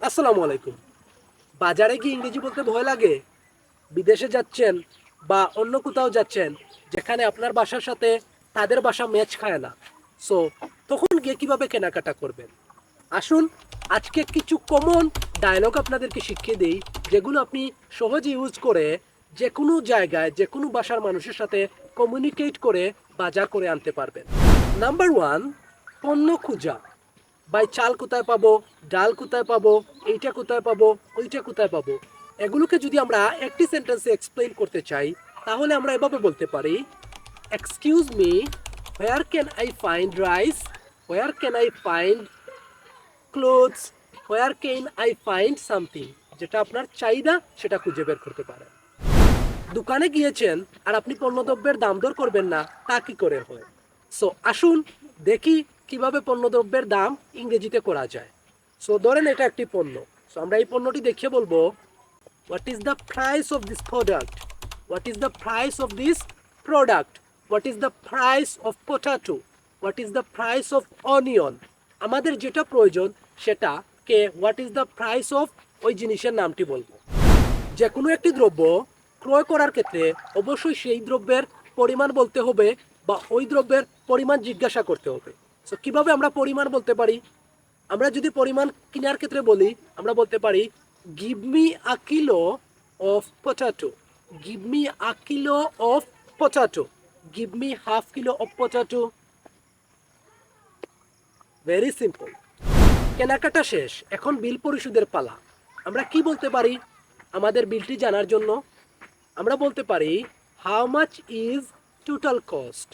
আসসালামু আলাইকুম। বাজারে গিয়ে ইংরেজি বলতে ভয় লাগে? বিদেশে যাচ্ছেন বা অন্য কোথাও যাচ্ছেন যেখানে আপনার ভাষার সাথে তাদের ভাষা ম্যাচ খায় না, সো তখন গিয়ে কিভাবে কেনাকাটা করবেন? আসুন আজকে কিছু কমন ডায়লগ আপনাদেরকে শিখিয়ে দিই, যেগুলো আপনি সহজে ইউজ করে যে কোনো জায়গায় যে কোনো ভাষার মানুষের সাথে কমিউনিকেট করে বাজার করে আনতে পারবেন। নাম্বার ওয়ান, পণ্য খোঁজা। ভাই চাল কোথায় পাবো, ডাল কোথায় পাবো, এইটা কোথায় পাবো, ওইটা কোথায় পাবো। এগুলোকে যদি আমরা একটি সেন্টেন্সে এক্সপ্লেইন করতে চাই, তাহলে আমরা এভাবে বলতে পারি, excuse me, where can I find rice, where can I find clothes, where can I find something. যেটা আপনার চাহিদা সেটা খুঁজে বের করতে পারেন। দোকানে গিয়েছেন আর আপনি পণ্যদ্রব্যের দাম দর করবেন না, তা কি করে হয়? সো আসুন দেখি কিভাবে পণ্যদ্রব্যের দাম ইংরেজিতে করা যায়। সো ধরেন এটা একটি পণ্য। সো আমরা এই পণ্যটি দেখিয়ে বলবো, what is the price of this product, what is the price of this product, what is the price of পোটাটো, what is the price of onion. আমাদের যেটা প্রয়োজন সেটাকে what is the price of ওই জিনিসের নামটি বলবো। যে কোনো একটি দ্রব্য ক্রয় করার ক্ষেত্রে অবশ্যই সেই দ্রব্যের পরিমাণ বলতে হবে বা ওই দ্রব্যের পরিমাণ জিজ্ঞাসা করতে হবে। সো কিভাবে আমরা পরিমাণ বলতে পারি? আমরা যদি পরিমাণ কেনার ক্ষেত্রে বলি, আমরা বলতে পারি, give me a kilo of potato, give me a kilo of potato, give me half kilo of potato. Very simple. কেনাকাটা শেষ, এখন বিল পরিশোধের পালা। আমরা কি বলতে পারি আমাদের বিলটি জানার জন্য? আমরা বলতে পারি, how much is total cost,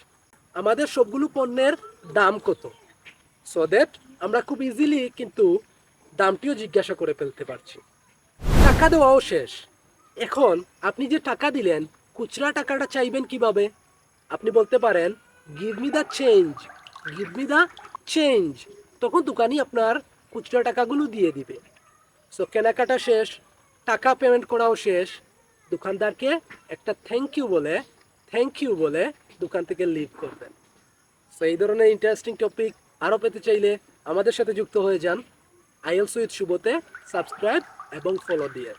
আমাদের সবগুলো পণ্যের দাম কত। সো দ্যাট আমরা খুব ইজিলি কিন্তু দামটিও জিজ্ঞাসা করে ফেলতে পারছি। টাকা দেওয়াও শেষ, এখন আপনি যে টাকা দিলেন খুচরা টাকাটা চাইবেন কিভাবে? আপনি বলতে পারেন, give me the change, give me the change. তখন দোকানি আপনার খুচরা টাকাগুলো দিয়ে দিবে। সো কেনাকাটা শেষ, টাকা পেমেন্ট করাও শেষ, দোকানদারকে একটা থ্যাংক ইউ বলে দোকান থেকে লিভ করবেন। সো এই ধরনের ইন্টারেস্টিং টপিক আরও পেতে চাইলে আমাদের সাথে যুক্ত হয়ে যান। আইএলস উইথ শুভতে সাবস্ক্রাইব এবং ফলো দিয়ে।